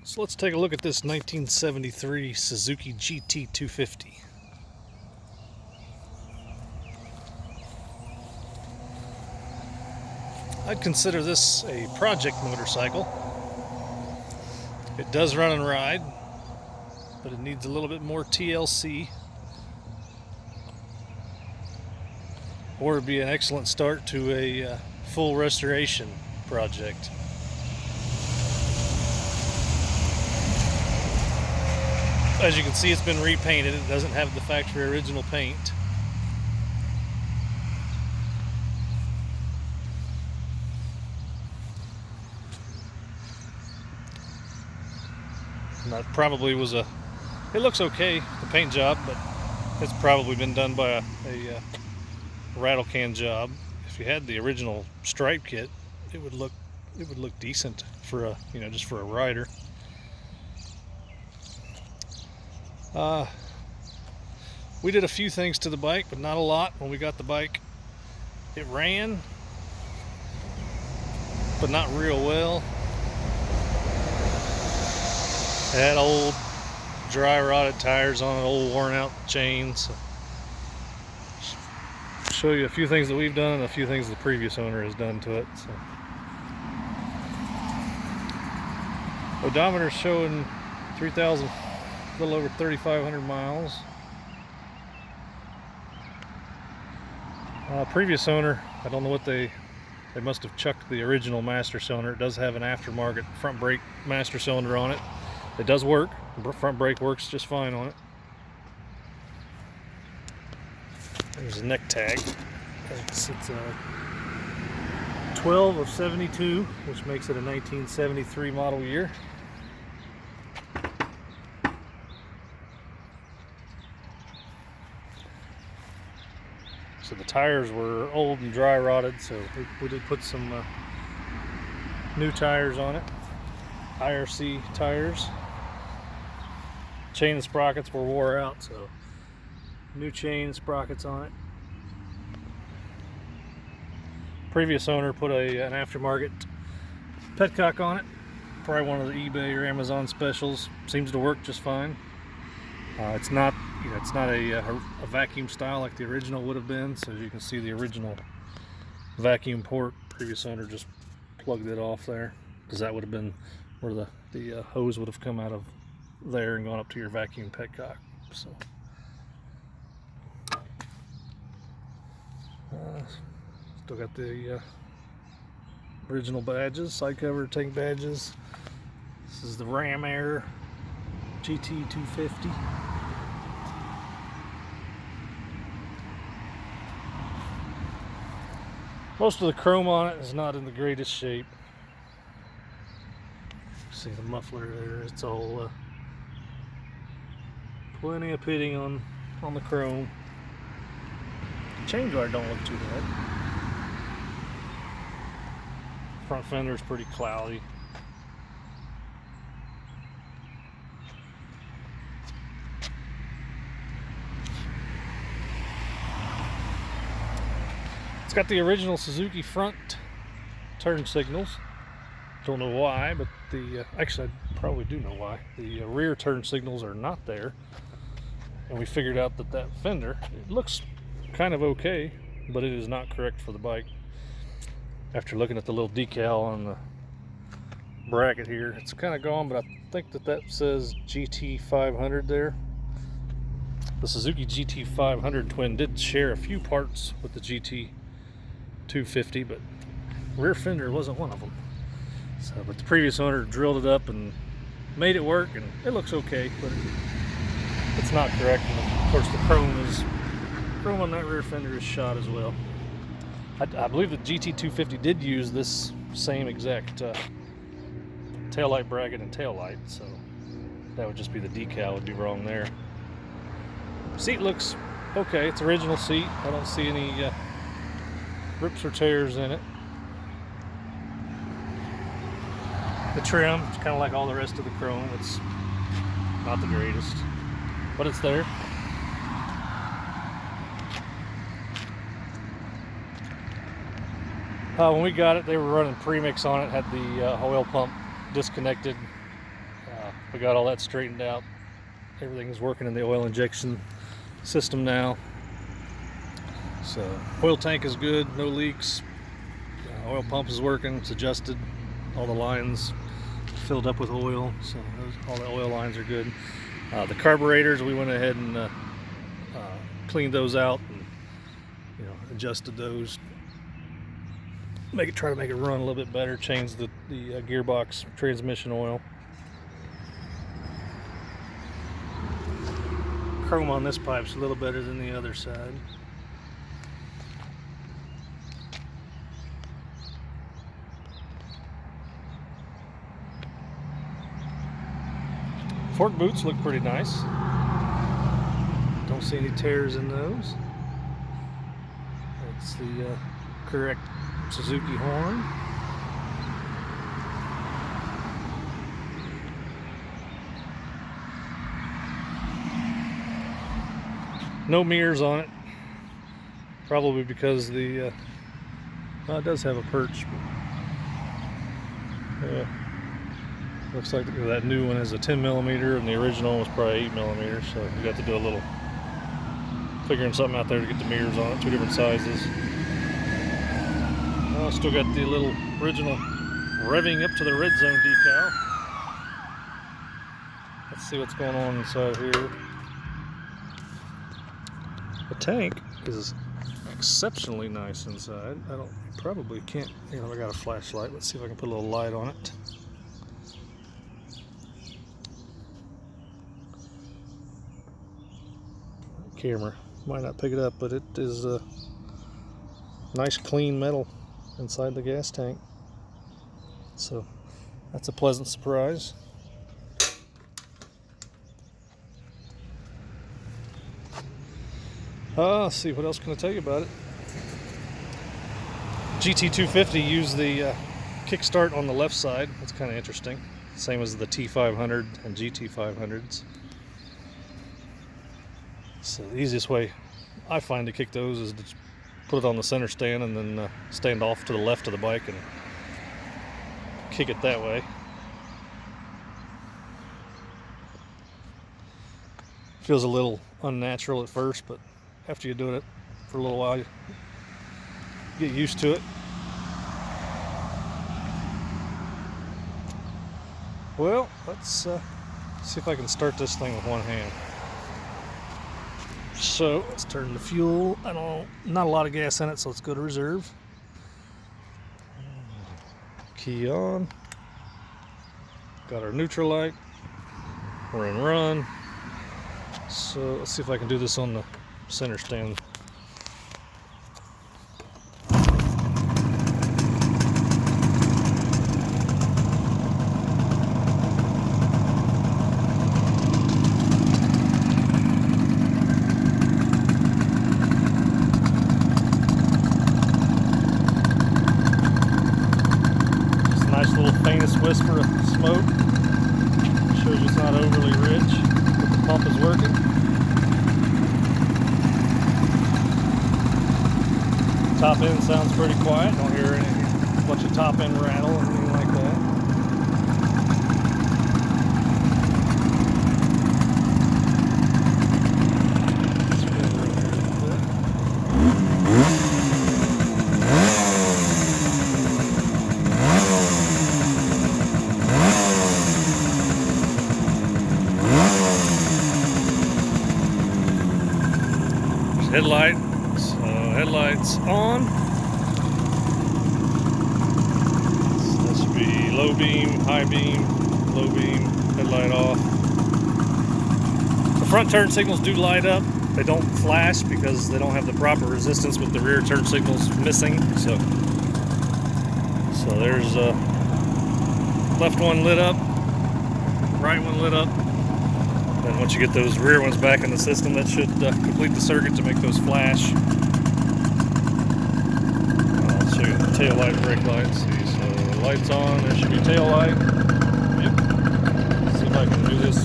So let's take a look at this 1973 Suzuki GT250. I'd consider this a project motorcycle. It does run and ride, but it needs a little bit more TLC, or it'd be an excellent start to a full restoration project. As you can see, it's been repainted. It doesn't have the factory original paint. And that probably was it looks okay, the paint job, but it's probably been done by a rattle can job. If you had the original stripe kit, it would look decent for a, just for a rider. We did a few things to the bike, but not a lot. When we got the bike, it ran, but not real well. It had old dry rotted tires on it, old worn out chains. Show you a few things that we've done and a few things the previous owner has done to it. So, odometer showing 3,000, a little over 3,500 miles. Previous owner, I don't know what they must have chucked the original master cylinder. It does have an aftermarket front brake master cylinder on it. It does work. The front brake works just fine on it. There's a neck tag. It's a 12 of 72, which makes it a 1973 model year. So the tires were old and dry rotted, so we did put some new tires on it. IRC tires. Chain and sprockets were wore out, so new chain and sprockets on it. Previous owner put an aftermarket petcock on it. Probably one of the eBay or Amazon specials. Seems to work just fine. It's not a vacuum style like the original would have been. So as you can see, the original vacuum port, previous owner just plugged it off there, because that would have been where the hose would have come out of there and gone up to your vacuum petcock. So still got the original badges, side cover tank badges. This is the Ram Air GT250. Most of the chrome on it is not in the greatest shape. See the muffler there, it's all plenty of pitting on the chrome. The chain guard don't look too bad. Front fender is pretty cloudy. It's got the original Suzuki front turn signals. Don't know why, but actually I probably do know why. The rear turn signals are not there, and we figured out that fender, it looks kind of okay, but it is not correct for the bike. After looking at the little decal on the bracket here, it's kind of gone, but I think that says GT500 there. The Suzuki GT500 twin did share a few parts with the GT250, but rear fender wasn't one of them. So, but the previous owner drilled it up and made it work, and it looks okay, but it's not correct. And of course, the chrome on that rear fender is shot as well. I believe the GT250 did use this same exact taillight bracket and taillight, so that would just be the decal would be wrong there. Seat looks okay. It's original seat. I don't see any rips or tears in it. The trim, it's kind of like all the rest of the chrome. It's not the greatest, but it's there. When we got it, they were running premix on it, had the oil pump disconnected. we got all that straightened out. Everything is working in the oil injection system now. So oil tank is good, no leaks. Oil pump is working, it's adjusted. All the lines filled up with oil, so all the oil lines are good. The carburetors, we went ahead and cleaned those out and adjusted those. Try to make it run a little bit better. Changed the gearbox transmission oil. Chrome on this pipe's a little better than the other side. Fork boots look pretty nice. Don't see any tears in those. That's the correct Suzuki horn. No mirrors on it, probably because the well, it does have a perch, but looks like that new one is a 10mm and the original was probably 8mm, so we got to do a little figuring something out there to get the mirrors on it. Two different sizes. Still got the little original revving up to the red zone decal. Let's see what's going on inside here. The tank is exceptionally nice inside. Probably can't, I got a flashlight. Let's see if I can put a little light on it. Camera might not pick it up, but it is a nice clean metal inside the gas tank, so that's a pleasant surprise. Let's see, what else can I tell you about it? GT250 used the kickstart on the left side. That's kind of interesting. Same as the T500 and GT500s. So the easiest way I find to kick those is to put it on the center stand and then stand off to the left of the bike and kick it that way. Feels a little unnatural at first, but after you're doing it for a little while, you get used to it. Well, let's see if I can start this thing with one hand. So let's turn the fuel. Not a lot of gas in it, so let's go to reserve. Key on. Got our neutral light. We're in run. So let's see if I can do this on the center stand. Faintest whisper of smoke. Shows you it's not overly rich, but the pump is working. Top end sounds pretty quiet. Don't hear any bunch of top end rattle or anything like that. Headlights on. So this should be low beam, high beam, low beam, headlight off. The front turn signals do light up. They don't flash because they don't have the proper resistance with the rear turn signals missing. So there's left one lit up, right one lit up. And once you get those rear ones back in the system, that should complete the circuit to make those flash. I'll show you the tail light, brake light. See, so lights on. There should be tail light. Yep. Let's see if I can do this.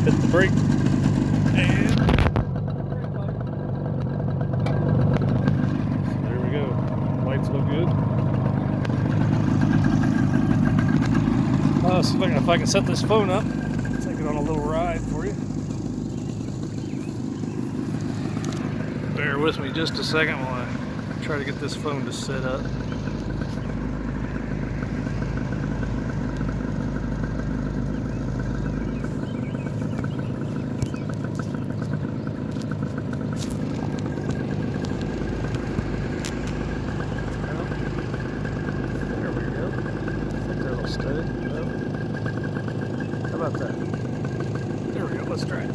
Hit the brake and brake light. So there we go. Lights look good. See if I can set this phone up. little ride for you. Bear with me just a second while I try to get this phone to set up. There we go. I think that'll stay. How about that? There we go. Let's try it.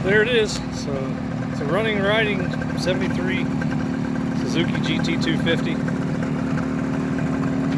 There it is. So it's a running, riding 73 Suzuki GT250.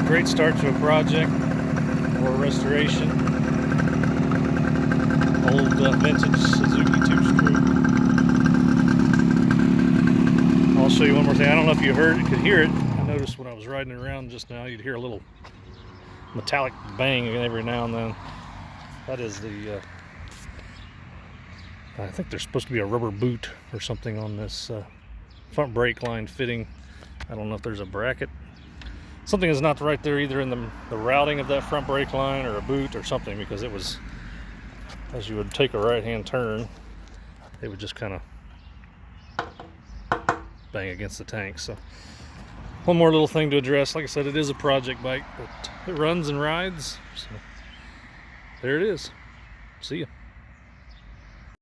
Great start to a project or a restoration. Old vintage Suzuki two-stroke. I'll show you one more thing. I don't know if you could hear it. I noticed when I was riding around just now, you'd hear a little metallic bang every now and then. That is the I think there's supposed to be a rubber boot or something on this front brake line fitting. I don't know if there's a bracket. Something is not right there, either in the routing of that front brake line or a boot or something, because it was, as you would take a right-hand turn, it would just kind of bang against the tank. So one more little thing to address. Like I said, it is a project bike, but it runs and rides. So there it is. See ya.